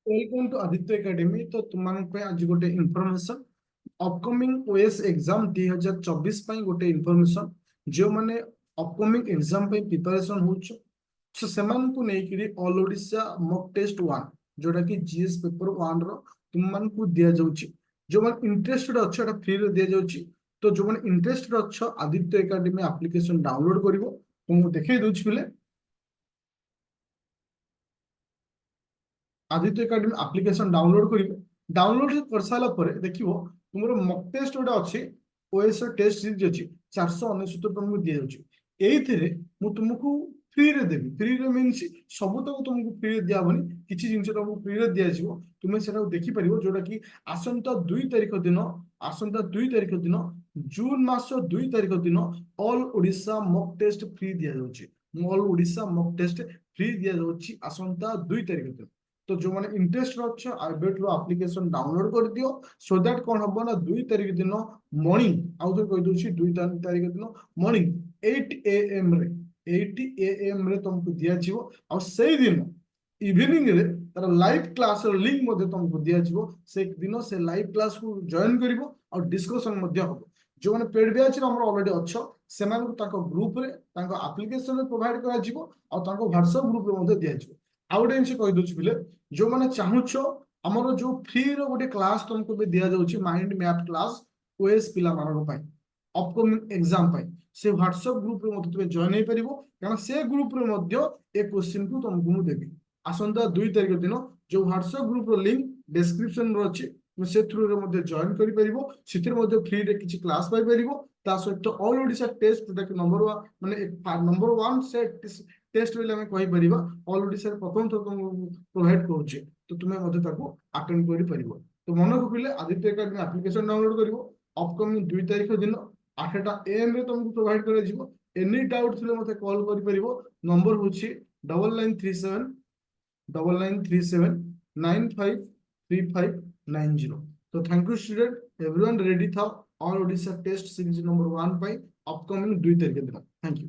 Welcome to Aditya academy. तो तुम आज गोटे इनफॉरमेशन अपकमिंग ओएस एग्जाम 2024 गोटे इनफॉरमेशन जो माने अपकमिंग एग्जाम प्रिपरेशन होछ सो सेमान को नेकिरी ऑल ओडिशा मॉक टेस्ट 1 जोटा कि जीएस पेपर 1 रो तुम मान को दिया जाउची। जो मान इंटरेस्टेड अच्छो एटा फ्री रे दिया जाउची। तो जो मान इंटरेस्टेड अच्छो आदित्य एकेडमी एप्लीकेशन डाउनलोड करिवो। तुमको देखै दोछ पिले आदित्य एकेडमी एप्लीकेशन डाउनलोड करिवो। डाउनलोड कर साला पर देखिवो तुमरो मॉक टेस्ट गोटे अछि ओएस टेस्ट सीरीज अछि 469 तुमको दिया जाउची। एइथिरे मु तुमको फ्री रे देबी। फ्री रे मीन्स सब तक तुमको फ्री रे दिया बनी किछि जिंस तुमको फ्री रे दिया जिवो। तुमे सेटा देखि परिवो जोटा कि आसंता 2 तारिख दिन आसंता 2 तारिख दिन जून मास 2 तारिख दिन all Odisha mock test free दिया जाउची। All Odisha mock test free दिया जाउची आसंता 2 तारिख दिन। तो जो मैंने इंटरेस्ट अच्छे एबेटू एप्लीकेशन डाउनलोड कर दियो सो दैट कौन हम ना 2 तारिख दिन मॉर्निंग आउ तो कहि दोछि 2 तारिख दिन मॉर्निंग 8 AM रे 8 AM रे तुमको दिया जिवो। आ सेई दिन इवनिंग रे तार लाइव क्लास लिंक मध्ये तुमको दिया जिवो। से दिन से लाइव क्लास को जॉइन करिवो और डिस्कशन मध्ये हो। जो माने पेड बैच रे हमर ऑलरेडी अच्छो सेमान को ताको ग्रुप रे ताको एप्लीकेशन रे प्रोवाइड करा जिवो और ताको व्हाट्सएप ग्रुप रे मध्ये दिया जिवो। आउ गोटे जिनिस कहि दोछि बिले जो मैंने चाहूछ आमर जो फ्री रो गोटे क्लास तुमको भी दिया जाउची माइंड मैप क्लास ओएस पिला मानक पई अपकमिंग एग्जाम पई से व्हाट्सएप ग्रुप रे मते तुमे जॉइन हे परिबो। कारण से ग्रुप रे मध्य ए क्वेश्चन को तुमको मु देबी आसंता 2 तारिख दिन जो व्हाट्सएप ग्रुप रो लिंक डिस्क्रिप्शन रो अछि तुमे से थ्रू रे मध्य जॉइन करि परिबो। सितिर मध्य फ्री रे किछि क्लास पाई परिबो। ता सहित ऑल ओडिशा टेस्ट जोटा कि नंबर 1 माने नंबर 1 से टेस्ट बेले हमें कहि परिबा ऑल ओडिशा रे प्रथम थर तुमको प्रोवाइड करूचे। तो तुम्हें मध्य ताको अटेंड करि परिबो। तो मन को पिले आदित्य एकेडमी एप्लीकेशन डाउनलोड करिवो। अपकमिंग 2 तारिख दिन 8टा AM रे तुमको प्रोवाइड करा जिवो। एनी डाउट थिले मते कॉल करि परिबो। नंबर होछि 9937 9937 953590। तो thank you student everyone ready था all Odisha test series number 1 पाई अपकमिंग 2 तारिख दिन। Thank you.